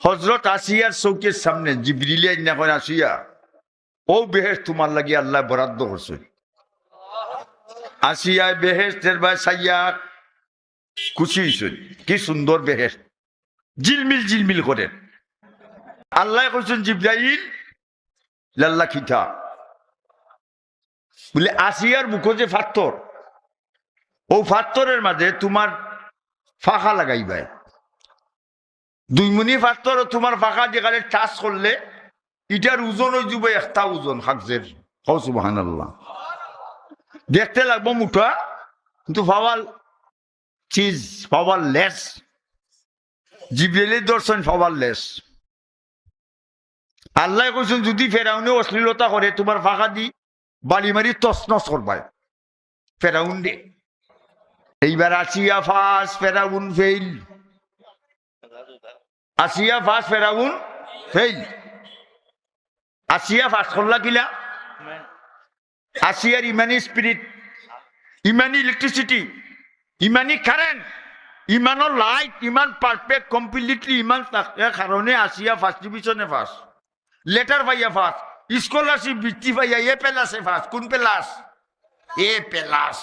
হযরত আসিয়ার চৌকের সামনে জিবরিল আইনা কয় আসিয়া ও বেহেশত তোমার লাগি আল্লাহ বরাদ্দ করছে। আসিয়া বেহেশতের বাই সাইয়া খুশি হইছে, কি সুন্দর বেহেশত, জিলমিল জিলমিল করে। আল্লাহ কইছেন জিবরাইল লাল্লা খিতা বলে আসিয়ার মুখ যে ফাত্তর, ও ফাত্তরের মাঝে তোমার ফাঁকা লাগাইবাই। 2 মিনিট ফাত্তর তোমার ফাঁকা যেখানে টাচ করলে এটার ওজন হয়ে যাবে 1টা ওজন হাকজের। হও সুবহানাল্লাহ। দেখতে লাগবো মুঠা, কিন্তু পাওয়ার চিজ পাওয়ার লেস। জিবরিলের দর্শন পাওয়ার লেস। আল্লাহ কইছেন যদি ফেরাউনে অশ্লীলতা করে তোমার ফাঁকা দি বাড়ি মারি তসনস করবায় ফেরাউন দে। এইবার আসিয়া ফাস ফেরাউন ফেইল, আসিয়া ফাস ফেরাউন ফেইল। আসিয়া ফাস করলা কিলা? আসিয়ার ইমানি স্পিরিট, ইমানি ইলেকট্রিসিটি, ইমানি কারেন্ট, ইমানের লাইট ইমান পারফেক্ট কমপ্লিটলি ইমান থাকার কারণে আসিয়া ফার্স্ট ডিভিশনে ফাস, লেটার পাইয়া ফাস, স্কলারশিপ বৃত্তি পাইয়া এ প্লাসে ফাস। কোন প্লাস? এ প্লাস।